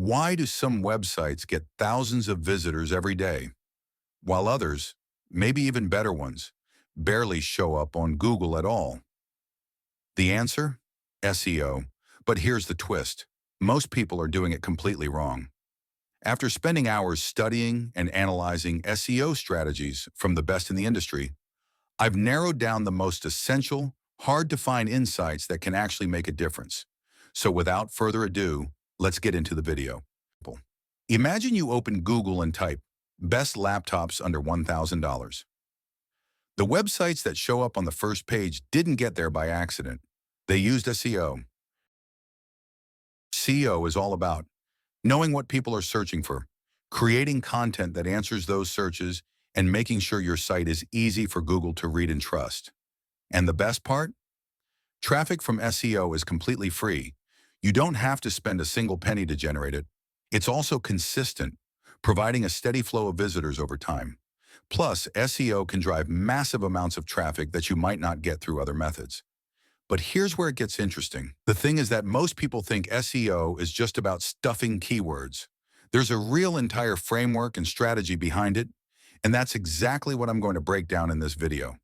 Why do some websites get thousands of visitors every day, while others, maybe even better ones, barely show up on Google at all? The answer? SEO. But here's the twist. Most people are doing it completely wrong. After spending hours studying and analyzing SEO strategies from the best in the industry, I've narrowed down the most essential, hard-to-find insights that can actually make a difference. So without further ado, let's get into the video. Imagine you open Google and type, best laptops under $1,000. The websites that show up on the first page didn't get there by accident. They used SEO. SEO is all about knowing what people are searching for, creating content that answers those searches, and making sure your site is easy for Google to read and trust. And the best part? Traffic from SEO is completely free. You don't have to spend a single penny to generate it. It's also consistent, providing a steady flow of visitors over time. Plus, SEO can drive massive amounts of traffic that you might not get through other methods. But here's where it gets interesting. The thing is that most people think SEO is just about stuffing keywords. There's a real entire framework and strategy behind it, and that's exactly what I'm going to break down in this video.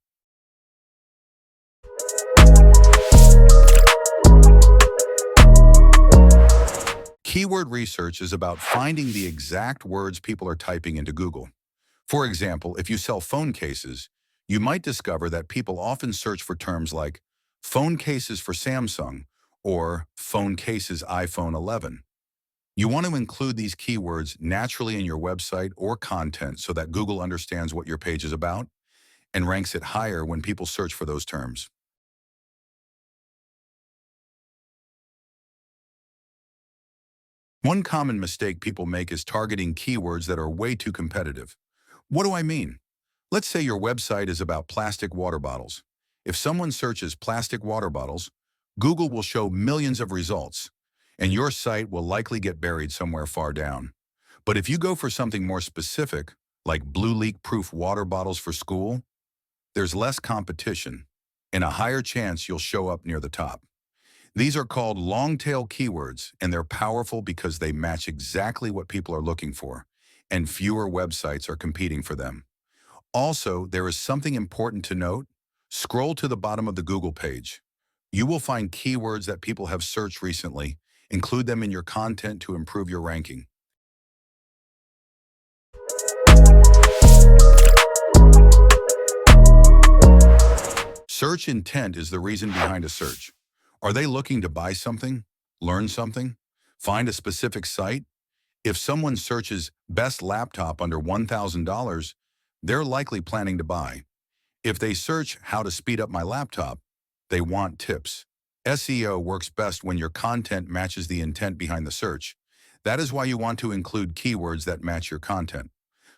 Keyword research is about finding the exact words people are typing into Google. For example, if you sell phone cases, you might discover that people often search for terms like phone cases for Samsung or phone cases iPhone 11. You want to include these keywords naturally in your website or content so that Google understands what your page is about and ranks it higher when people search for those terms. One common mistake people make is targeting keywords that are way too competitive. What do I mean? Let's say your website is about plastic water bottles. If someone searches plastic water bottles, Google will show millions of results, and your site will likely get buried somewhere far down. But if you go for something more specific, like blue leak-proof water bottles for school, there's less competition and a higher chance you'll show up near the top. These are called long-tail keywords, and they're powerful because they match exactly what people are looking for, and fewer websites are competing for them. Also, there is something important to note. Scroll to the bottom of the Google page. You will find keywords that people have searched recently. Include them in your content to improve your ranking. Search intent is the reason behind a search. Are they looking to buy something, learn something, find a specific site? If someone searches best laptop under $1,000, they're likely planning to buy. If they search how to speed up my laptop, they want tips. SEO works best when your content matches the intent behind the search. That is why you want to include keywords that match your content.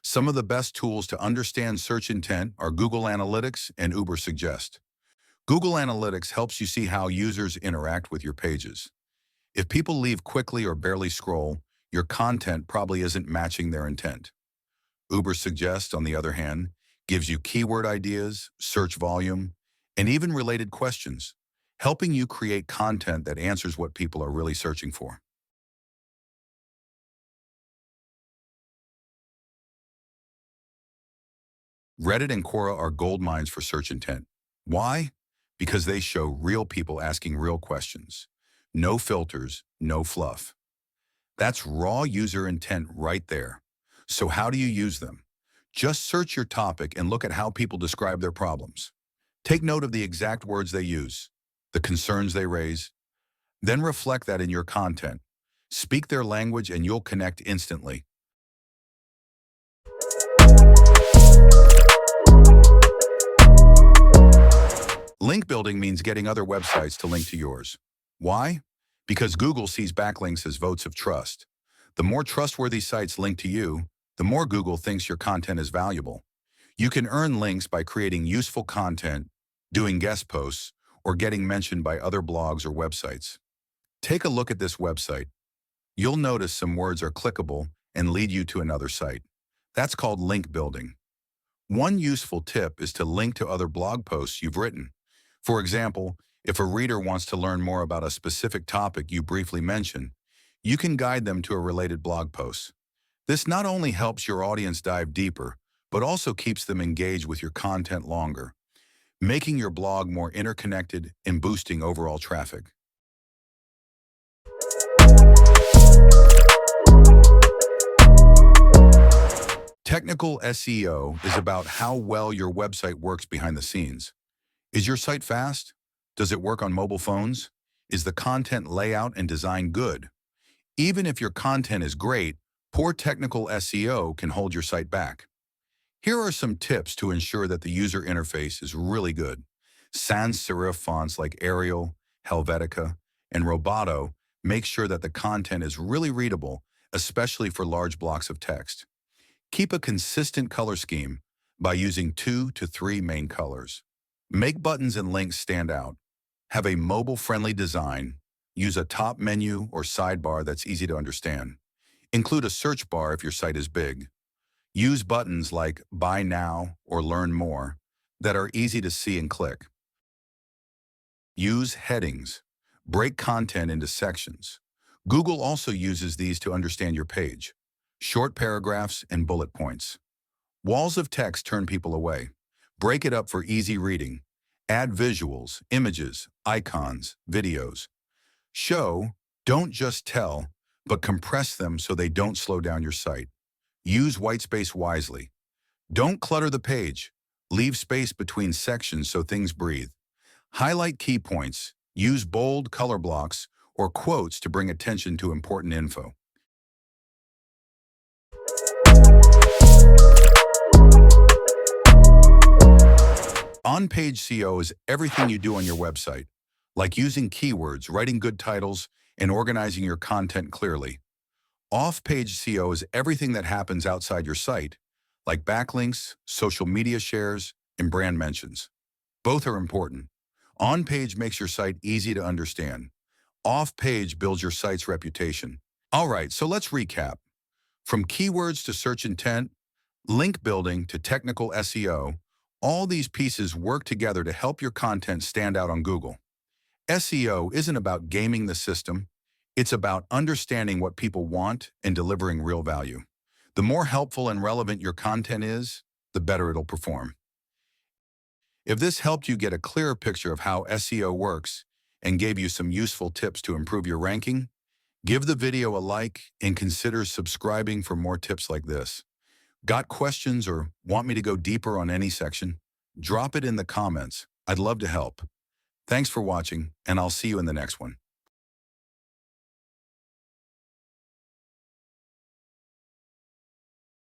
Some of the best tools to understand search intent are Google Analytics and Ubersuggest. Google Analytics helps you see how users interact with your pages. If people leave quickly or barely scroll, your content probably isn't matching their intent. Ubersuggest, on the other hand, gives you keyword ideas, search volume, and even related questions, helping you create content that answers what people are really searching for. Reddit and Quora are gold mines for search intent. Why? Because they show real people asking real questions. No filters, no fluff. That's raw user intent right there. So how do you use them? Just search your topic and look at how people describe their problems. Take note of the exact words they use, the concerns they raise. Then reflect that in your content. Speak their language and you'll connect instantly. Link building means getting other websites to link to yours. Why? Because Google sees backlinks as votes of trust. The more trustworthy sites link to you, the more Google thinks your content is valuable. You can earn links by creating useful content, doing guest posts, or getting mentioned by other blogs or websites. Take a look at this website. You'll notice some words are clickable and lead you to another site. That's called link building. One useful tip is to link to other blog posts you've written. For example, if a reader wants to learn more about a specific topic you briefly mention, you can guide them to a related blog post. This not only helps your audience dive deeper, but also keeps them engaged with your content longer, making your blog more interconnected and boosting overall traffic. Technical SEO is about how well your website works behind the scenes. Is your site fast? Does it work on mobile phones? Is the content layout and design good? Even if your content is great, poor technical SEO can hold your site back. Here are some tips to ensure that the user interface is really good. Sans serif fonts like Arial, Helvetica, and Roboto make sure that the content is really readable, especially for large blocks of text. Keep a consistent color scheme by using 2 to 3 main colors. Make buttons and links stand out. Have a mobile-friendly design. Use a top menu or sidebar that's easy to understand. Include a search bar if your site is big. Use buttons like Buy Now or Learn More that are easy to see and click. Use headings. Break content into sections. Google also uses these to understand your page. Short paragraphs and bullet points. Walls of text turn people away. Break it up for easy reading. Add visuals, images, icons, videos. Show, don't just tell, but compress them so they don't slow down your site. Use whitespace wisely. Don't clutter the page. Leave space between sections so things breathe. Highlight key points. Use bold color blocks or quotes to bring attention to important info. On-page SEO is everything you do on your website, like using keywords, writing good titles, and organizing your content clearly. Off-page SEO is everything that happens outside your site, like backlinks, social media shares, and brand mentions. Both are important. On-page makes your site easy to understand. Off-page builds your site's reputation. All right, so let's recap. From keywords to search intent, link building to technical SEO, all these pieces work together to help your content stand out on Google. SEO isn't about gaming the system. It's about understanding what people want and delivering real value. The more helpful and relevant your content is, the better it'll perform. If this helped you get a clearer picture of how SEO works and gave you some useful tips to improve your ranking, give the video a like and consider subscribing for more tips like this. Got questions or want me to go deeper on any section? Drop it in the comments. I'd love to help. Thanks for watching, and I'll see you in the next one.